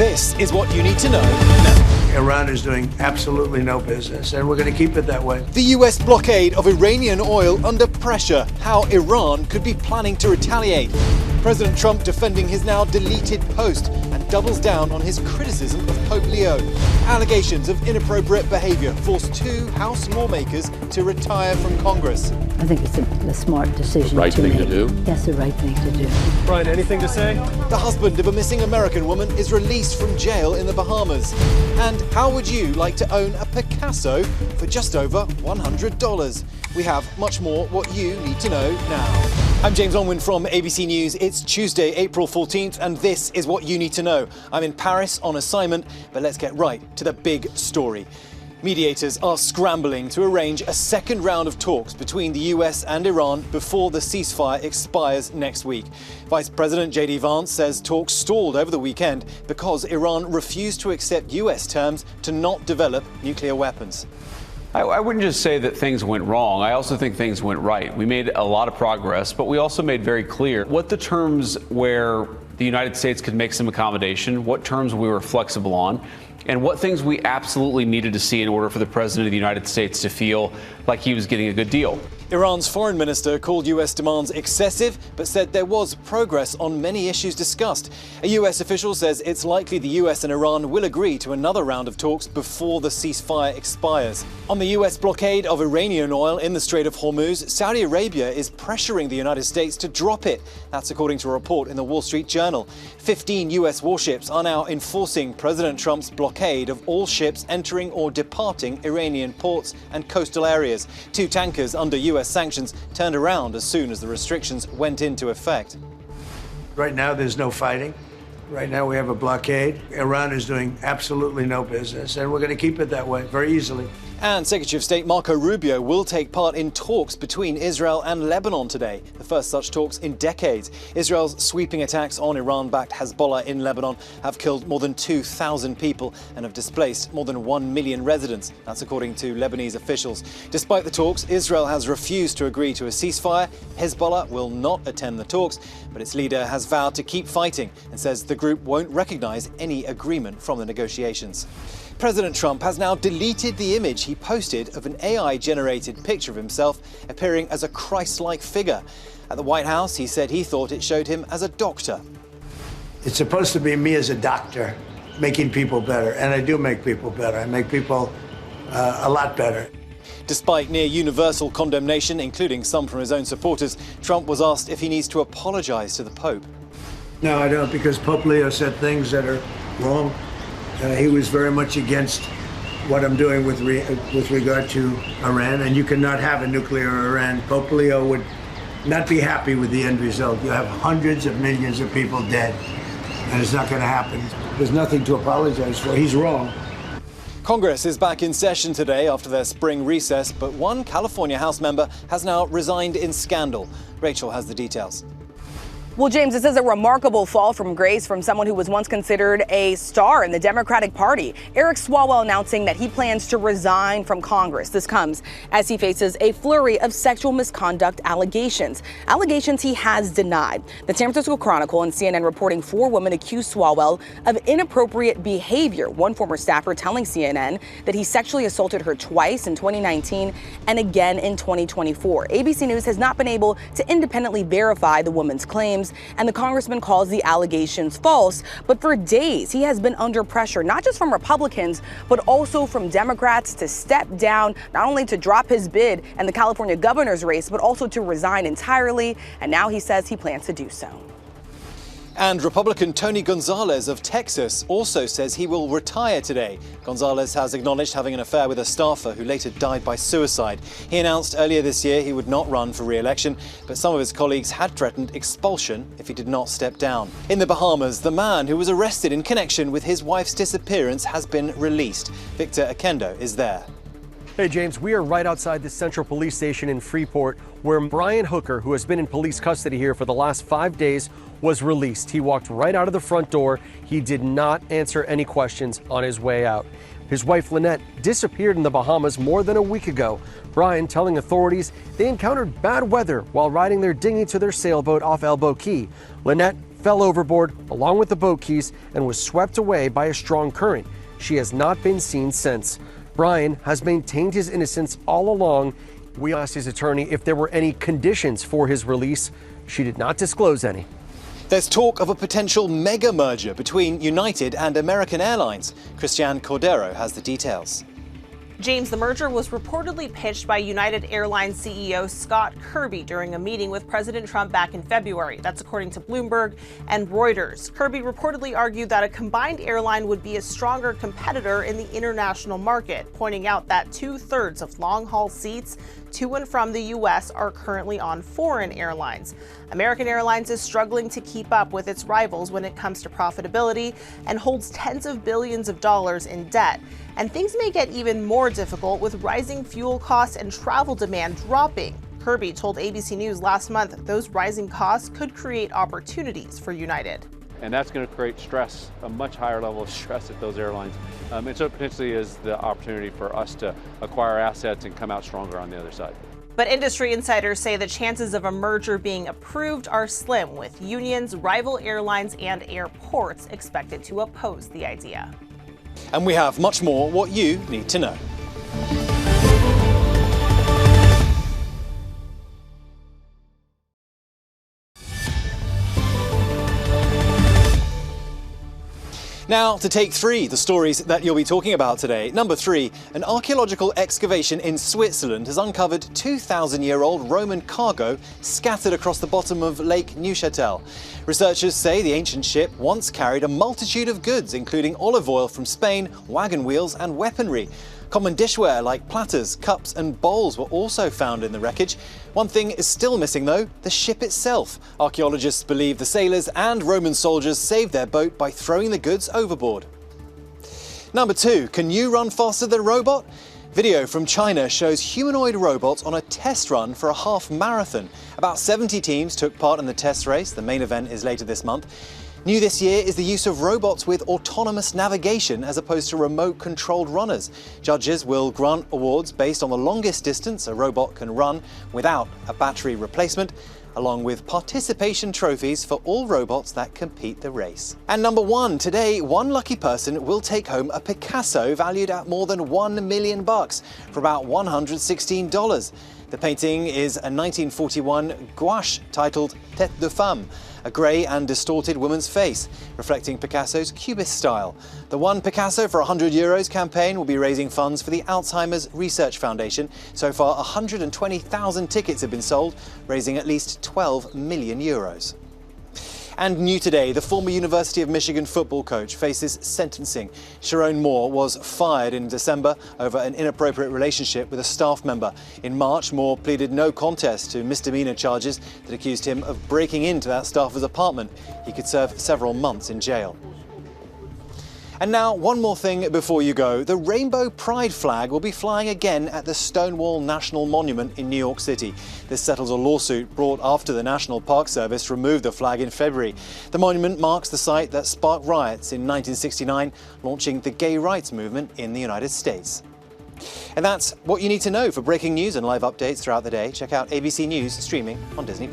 This is what you need to know now. Iran is doing absolutely no business, and we're going to keep it that way. The US blockade of Iranian oil under pressure. How Iran could be planning to retaliate. President Trump defending his now deleted post and doubles down on his criticism of Pope Leo. Allegations of inappropriate behavior force 2 House lawmakers to retire from Congress. I think it's a smart decision. Right thing to do? That's the right thing to do. Brian, anything to say? The husband of a missing American woman is released from jail in the Bahamas. And how would you like to own a Picasso for just over $100? We have much more what you need to know now. I'm James Longwin from ABC News. It's Tuesday, April 14th, and this is what you need to know. I'm in Paris on assignment, but let's get right to the big story. Mediators are scrambling to arrange a second round of talks between the US and Iran before the ceasefire expires next week. Vice President J.D. Vance says talks stalled over the weekend because Iran refused to accept US terms to not develop nuclear weapons. I wouldn't just say that things went wrong. I also think things went right. We made a lot of progress, but we also made very clear what the terms where the United States could make some accommodation, what terms we were flexible on, and what things we absolutely needed to see in order for the President of the United States to feel like he was getting a good deal. Iran's foreign minister called US demands excessive, but said there was progress on many issues discussed. A US official says it's likely the US and Iran will agree to another round of talks before the ceasefire expires. On the US blockade of Iranian oil in the Strait of Hormuz, Saudi Arabia is pressuring the United States to drop it. That's according to a report in the Wall Street Journal. 15 US warships are now enforcing President Trump's blockade of all ships entering or departing Iranian ports and coastal areas. 2 tankers under US sanctions turned around as soon as the restrictions went into effect. Right now, there's no fighting. Right now, we have a blockade. Iran is doing absolutely no business, and we're going to keep it that way very easily. And Secretary of State Marco Rubio will take part in talks between Israel and Lebanon today, the first such talks in decades. Israel's sweeping attacks on Iran-backed Hezbollah in Lebanon have killed more than 2,000 people and have displaced more than 1 million residents. That's according to Lebanese officials. Despite the talks, Israel has refused to agree to a ceasefire. Hezbollah will not attend the talks, but its leader has vowed to keep fighting and says the group won't recognize any agreement from the negotiations. President Trump has now deleted the image he posted of an AI-generated picture of himself appearing as a Christ-like figure. At the White House, he said he thought it showed him as a doctor. It's supposed to be me as a doctor making people better, and I do make people better. I make people a lot better. Despite near universal condemnation, including some from his own supporters, Trump was asked if he needs to apologize to the Pope. No, I don't, because Pope Leo said things that are wrong. He was very much against what I'm doing with regard to Iran, and you cannot have a nuclear Iran. Pope Leo would not be happy with the end result. You have hundreds of millions of people dead, and it's not going to happen. There's nothing to apologize for. He's wrong. Congress is back in session today after their spring recess, but one California House member has now resigned in scandal. Rachel has the details. Well, James, this is a remarkable fall from grace from someone who was once considered a star in the Democratic Party. Eric Swalwell announcing that he plans to resign from Congress. This comes as he faces a flurry of sexual misconduct allegations he has denied. The San Francisco Chronicle and CNN reporting 4 women accused Swalwell of inappropriate behavior. One former staffer telling CNN that he sexually assaulted her twice in 2019 and again in 2024. ABC News has not been able to independently verify the woman's claims, and the congressman calls the allegations false. But for days, he has been under pressure, not just from Republicans, but also from Democrats to step down, not only to drop his bid in the California governor's race, but also to resign entirely. And now he says he plans to do so. And Republican Tony Gonzalez of Texas also says he will retire today. Gonzalez has acknowledged having an affair with a staffer who later died by suicide. He announced earlier this year he would not run for re-election, but some of his colleagues had threatened expulsion if he did not step down. In the Bahamas, the man who was arrested in connection with his wife's disappearance has been released. Victor Akendo is there. Hey, James, we are right outside the Central Police Station in Freeport, where Brian Hooker, who has been in police custody here for the last 5 days, was released. He walked right out of the front door. He did not answer any questions on his way out. His wife, Lynette, disappeared in the Bahamas more than a week ago. Brian telling authorities they encountered bad weather while riding their dinghy to their sailboat off Elbow Key. Lynette fell overboard along with the boat keys and was swept away by a strong current. She has not been seen since. Brian has maintained his innocence all along. We asked his attorney if there were any conditions for his release. She did not disclose any. There's talk of a potential mega merger between United and American Airlines. Christian Cordero has the details. James, the merger was reportedly pitched by United Airlines CEO Scott Kirby during a meeting with President Trump back in February. That's according to Bloomberg and Reuters. Kirby reportedly argued that a combined airline would be a stronger competitor in the international market, pointing out that 2/3 of long-haul seats to and from the U.S. are currently on foreign airlines. American Airlines is struggling to keep up with its rivals when it comes to profitability and holds tens of billions of dollars in debt. And things may get even more difficult with rising fuel costs and travel demand dropping. Kirby told ABC News last month those rising costs could create opportunities for United. And that's going to create stress, a much higher level of stress at those airlines. And so it potentially is the opportunity for us to acquire assets and come out stronger on the other side. But industry insiders say the chances of a merger being approved are slim, with unions, rival airlines, and airports expected to oppose the idea. And we have much more what you need to know. Now, to take 3, the stories that you'll be talking about today. Number 3, an archaeological excavation in Switzerland has uncovered 2,000-year-old Roman cargo scattered across the bottom of Lake Neuchâtel. Researchers say the ancient ship once carried a multitude of goods, including olive oil from Spain, wagon wheels and weaponry. Common dishware like platters, cups and bowls were also found in the wreckage. One thing is still missing though, the ship itself. Archaeologists believe the sailors and Roman soldiers saved their boat by throwing the goods overboard. Number 2, can you run faster than a robot? Video from China shows humanoid robots on a test run for a half marathon. About 70 teams took part in the test race. The main event is later this month. New this year is the use of robots with autonomous navigation as opposed to remote-controlled runners. Judges will grant awards based on the longest distance a robot can run without a battery replacement, along with participation trophies for all robots that compete the race. And number 1, today, one lucky person will take home a Picasso valued at more than $1 million for about $116. The painting is a 1941 gouache titled Tête de Femme, a grey and distorted woman's face, reflecting Picasso's Cubist style. The One Picasso for €100 campaign will be raising funds for the Alzheimer's Research Foundation. So far, 120,000 tickets have been sold, raising at least €12 million. And new today, the former University of Michigan football coach faces sentencing. Sharon Moore was fired in December over an inappropriate relationship with a staff member. In March, Moore pleaded no contest to misdemeanor charges that accused him of breaking into that staffer's apartment. He could serve several months in jail. And now, one more thing before you go. The Rainbow Pride flag will be flying again at the Stonewall National Monument in New York City. This settles a lawsuit brought after the National Park Service removed the flag in February. The monument marks the site that sparked riots in 1969, launching the gay rights movement in the United States. And that's what you need to know. For breaking news and live updates throughout the day, check out ABC News streaming on Disney+.